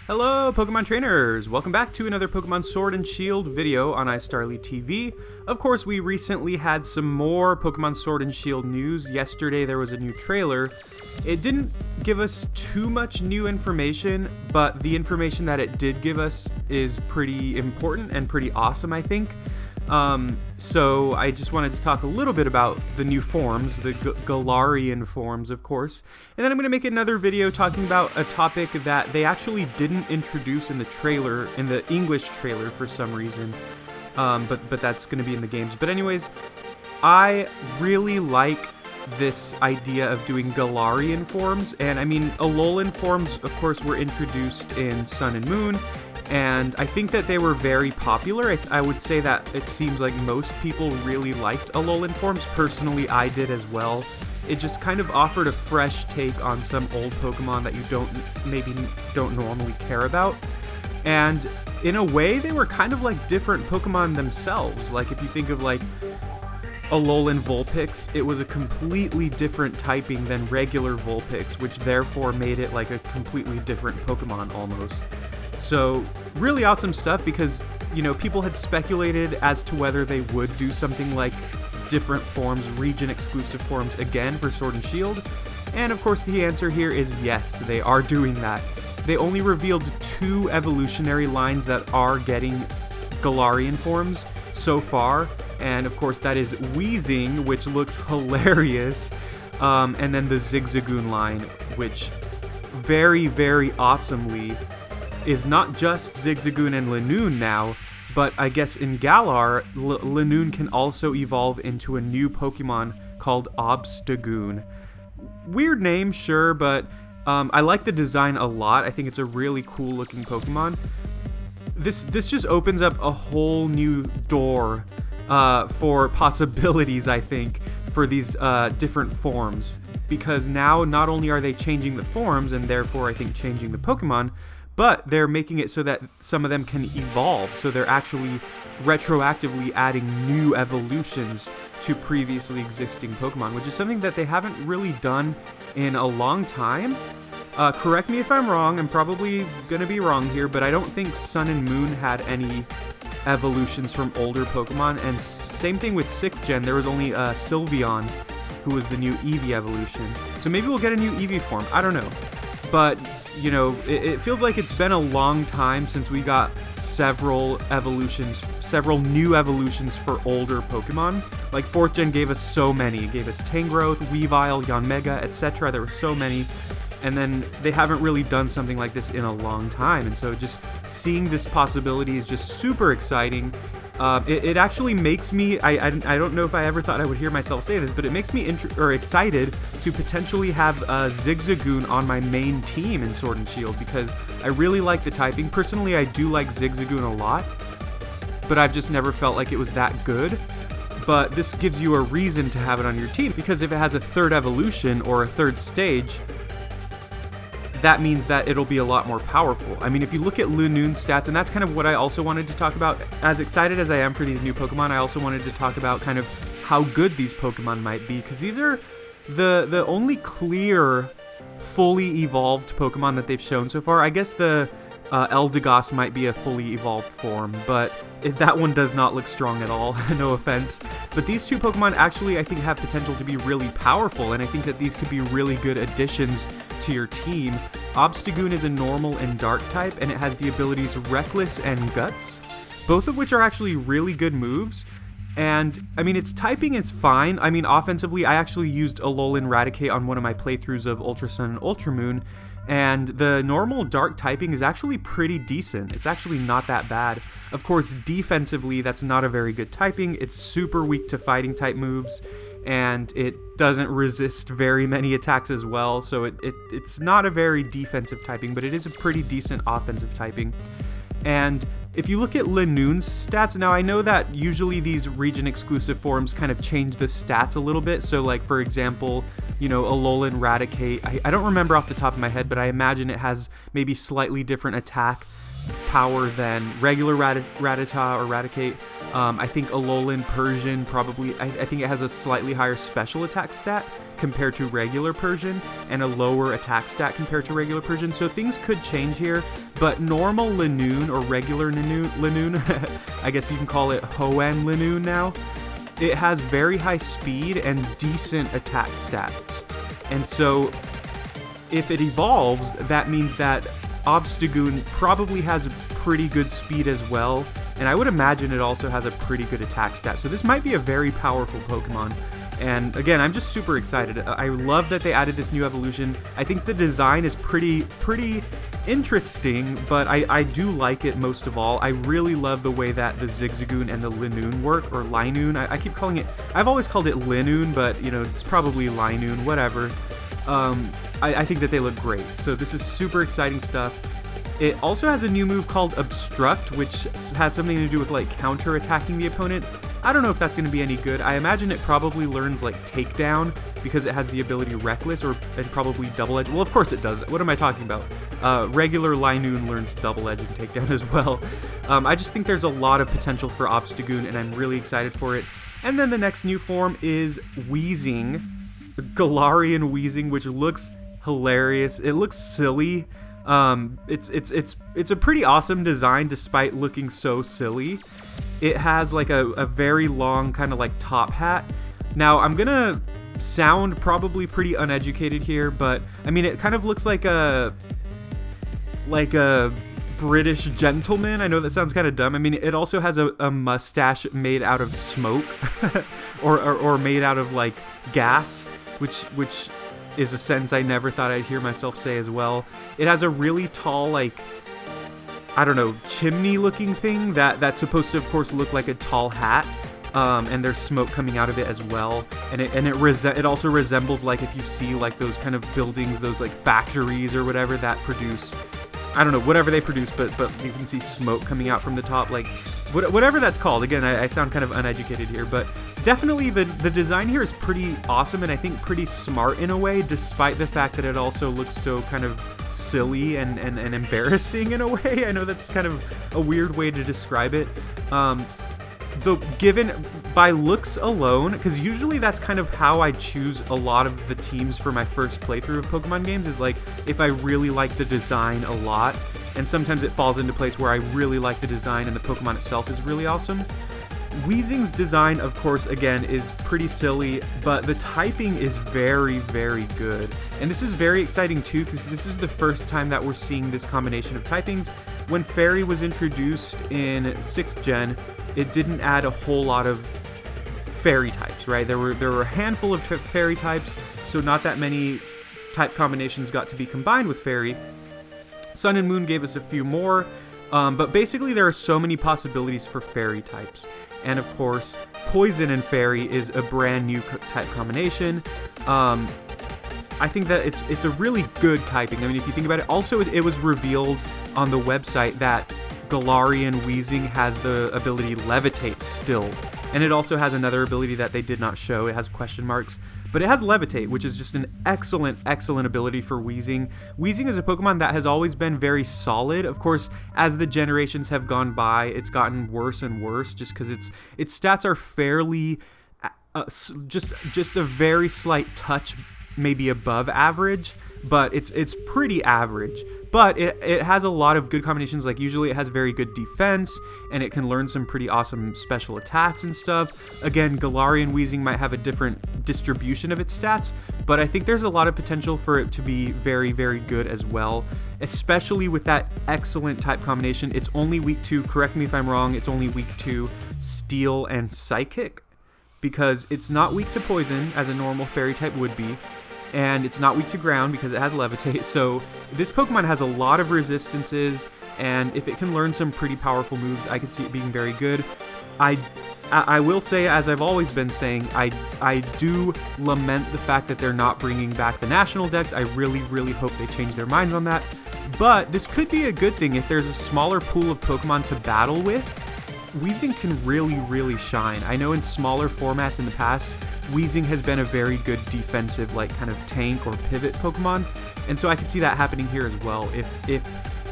Hello, Pokemon trainers! Welcome back to another Pokemon Sword and Shield video on iStarly TV. Of course, we recently had some more Pokemon Sword and Shield news. Yesterday there was a new trailer. It didn't give us too much new information, but the information that it did give us is pretty important and pretty awesome, I think. So I just wanted to talk a little bit about the new forms, the Galarian Forms, of course. And then I'm going to make another video talking about a topic that they actually didn't introduce in the trailer, in the English trailer for some reason. But that's going to be in the games. But anyways, I really like this idea of doing Galarian Forms. And I mean, Alolan Forms, of course, were introduced in Sun and Moon. And I think that they were very popular. I would say that it seems like most people really liked Alolan Forms. Personally, I did as well. It just kind of offered a fresh take on some old Pokemon that you don't normally care about. And in a way, they were kind of like different Pokemon themselves. Like if you think of like Alolan Vulpix, it was a completely different typing than regular Vulpix, which therefore made it like a completely different Pokemon almost. So really awesome stuff because, you know, people had speculated as to whether they would do something like different forms, region-exclusive forms again for Sword and Shield. And of course the answer here is yes, they are doing that. They only revealed 2 evolutionary lines that are getting Galarian Forms so far. And of course that is Weezing, which looks hilarious. And then the Zigzagoon line, which very, very awesomely is not just Zigzagoon and Linoone now, but I guess in Galar, Linoone can also evolve into a new Pokemon called Obstagoon. Weird name, sure, but I like the design a lot. I think it's a really cool looking Pokemon. This just opens up a whole new door for possibilities, I think, for these different forms. Because now not only are they changing the forms, and therefore I think changing the Pokemon, but they're making it so that some of them can evolve. So they're actually retroactively adding new evolutions to previously existing Pokemon, which is something that they haven't really done in a long time. Correct me if I'm wrong, I'm probably gonna be wrong here, but I don't think Sun and Moon had any evolutions from older Pokemon, and same thing with 6th gen, there was only Sylveon, who was the new Eevee evolution. So maybe we'll get a new Eevee form, I don't know. But you know, it feels like it's been a long time since we got several new evolutions for older Pokemon. Like 4th gen gave us so many. It gave us Tangrowth, Weavile, Yanmega, etc. There were so many. And then they haven't really done something like this in a long time. And so just seeing this possibility is just super exciting. It actually makes me, I don't know if I ever thought I would hear myself say this, but it makes me excited to potentially have Zigzagoon on my main team in Sword and Shield because I really like the typing. Personally, I do like Zigzagoon a lot, but I've just never felt like it was that good. But this gives you a reason to have it on your team because if it has a 3rd evolution or a 3rd stage, that means that it'll be a lot more powerful. I mean, if you look at Linoone's stats, and that's kind of what I also wanted to talk about, as excited as I am for these new Pokemon, I also wanted to talk about kind of how good these Pokemon might be, because these are the only clear, fully evolved Pokemon that they've shown so far. I guess the Eldegoss might be a fully evolved form, but that one does not look strong at all, no offense. But these 2 Pokemon actually, I think, have potential to be really powerful, and I think that these could be really good additions to your team. Obstagoon is a normal and dark type, and it has the abilities Reckless and Guts, both of which are actually really good moves. And, I mean, its typing is fine. I mean, offensively, I actually used Alolan Raticate on one of my playthroughs of Ultra Sun and Ultra Moon, and the normal dark typing is actually pretty decent. It's actually not that bad. Of course, defensively, that's not a very good typing. It's super weak to fighting type moves, and it doesn't resist very many attacks as well, so it's not a very defensive typing, but it is a pretty decent offensive typing. And if you look at Linoone's stats, now I know that usually these region-exclusive forms kind of change the stats a little bit. So like, for example, you know, Alolan Raticate, I don't remember off the top of my head, but I imagine it has maybe slightly different attack power than regular Rattata or Raticate. I think Alolan Persian probably, I think it has a slightly higher special attack stat compared to regular Persian and a lower attack stat compared to regular Persian. So things could change here, but normal Linoone or regular Linoone, I guess you can call it Hoenn Linoone now, it has very high speed and decent attack stats. And so if it evolves, that means that Obstagoon probably has pretty good speed as well, and I would imagine it also has a pretty good attack stat. So this might be a very powerful Pokemon. And again, I'm just super excited. I love that they added this new evolution. I think the design is pretty interesting, but I do like it most of all. I really love the way that the Zigzagoon and the Linoone work, or Linoone. I keep calling it, I've always called it Linoone, but you know, it's probably Linoone, whatever. I think that they look great. So this is super exciting stuff. It also has a new move called Obstruct, which has something to do with like counter attacking the opponent. I don't know if that's going to be any good. I imagine it probably learns like Takedown because it has the ability Reckless, and probably Double Edge. Well, of course it does. What am I talking about? Regular Linoone learns Double Edge and Takedown as well. I just think there's a lot of potential for Obstagoon, and I'm really excited for it. And then the next new form is Weezing, Galarian Weezing, which looks hilarious. It looks silly. It's a pretty awesome design despite looking so silly. It has like a very long kind of like top hat. Now I'm gonna sound probably pretty uneducated here, but I mean it kind of looks like a British gentleman. I know that sounds kind of dumb. I mean, it also has a mustache made out of smoke or made out of like gas, which is a sentence I never thought I'd hear myself say as well. It has a really tall, like, I don't know, chimney looking thing that's supposed to, of course, look like a tall hat. And there's smoke coming out of it as well. And it also resembles, like, if you see like those kind of buildings, those like factories or whatever that produce, I don't know, whatever they produce, but you can see smoke coming out from the top, like whatever that's called. Again, I sound kind of uneducated here, but definitely the design here is pretty awesome, and I think pretty smart in a way, despite the fact that it also looks so kind of silly and embarrassing in a way. I know that's kind of a weird way to describe it. Given by looks alone, because usually that's kind of how I choose a lot of the teams for my first playthrough of Pokemon games, is like if I really like the design a lot, and sometimes it falls into place where I really like the design and the Pokemon itself is really awesome. Weezing's design, of course, again, is pretty silly, but the typing is very, very good. And this is very exciting too, because this is the first time that we're seeing this combination of typings. When Fairy was introduced in 6th Gen, it didn't add a whole lot of Fairy types, right? There were a handful of Fairy types, so not that many type combinations got to be combined with Fairy. Sun and Moon gave us a few more, but basically there are so many possibilities for Fairy types. And of course, Poison and Fairy is a brand new type combination. I think that it's a really good typing. I mean, if you think about it, also it was revealed on the website that Galarian Weezing has the ability Levitate still. And it also has another ability that they did not show. It has question marks. But it has Levitate, which is just an excellent, excellent ability for Weezing. Weezing is a Pokemon that has always been very solid. Of course, as the generations have gone by, it's gotten worse and worse just because its stats are fairly, just a very slight touch maybe above average, but it's pretty average. But it has a lot of good combinations. Like usually it has very good defense, and it can learn some pretty awesome special attacks and stuff. Again, Galarian Weezing might have a different distribution of its stats, but I think there's a lot of potential for it to be very, very good as well, especially with that excellent type combination. It's only weak to, correct me if I'm wrong, it's only weak to Steel and Psychic, because it's not weak to Poison as a normal Fairy type would be. And it's not weak to ground because it has Levitate. So this Pokemon has a lot of resistances, and if it can learn some pretty powerful moves, I could see it being very good. I will say, as I've always been saying, I do lament the fact that they're not bringing back the National Dex. I really, really hope they change their minds on that. But this could be a good thing if there's a smaller pool of Pokemon to battle with. Weezing can really, really shine. I know in smaller formats in the past, Weezing has been a very good defensive, like kind of tank or pivot Pokemon, and so I could see that happening here as well.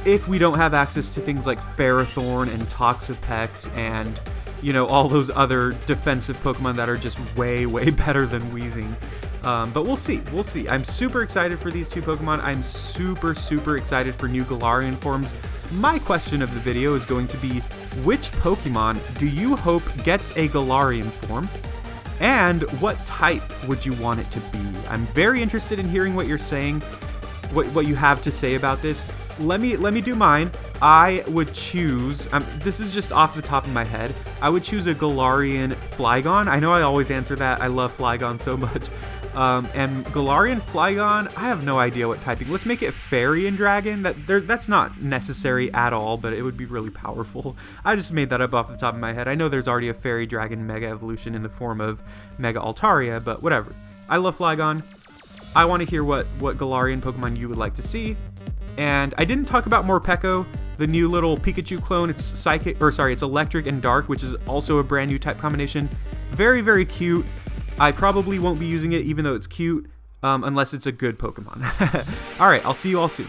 If we don't have access to things like Ferrothorn and Toxapex and, you know, all those other defensive Pokemon that are just way, way better than Weezing. But we'll see. We'll see. I'm super excited for these two Pokemon. I'm super excited for new Galarian Forms. My question of the video is going to be, which Pokemon do you hope gets a Galarian form? And what type would you want it to be? I'm very interested in hearing what you're saying, what you have to say about this. Let me do mine. I would choose, this is just off the top of my head, I would choose a Galarian Flygon. I know I always answer that. I love Flygon so much. And Galarian Flygon, I have no idea what typing. Let's make it Fairy and Dragon. That's not necessary at all, but it would be really powerful. I just made that up off the top of my head. I know there's already a Fairy Dragon Mega Evolution in the form of Mega Altaria, but whatever. I love Flygon. I want to hear what Galarian Pokemon you would like to see. And I didn't talk about Morpeko, the new little Pikachu clone. It's it's electric and dark, which is also a brand new type combination. Very cute. I probably won't be using it even though it's cute, unless it's a good Pokemon. Alright, I'll see you all soon.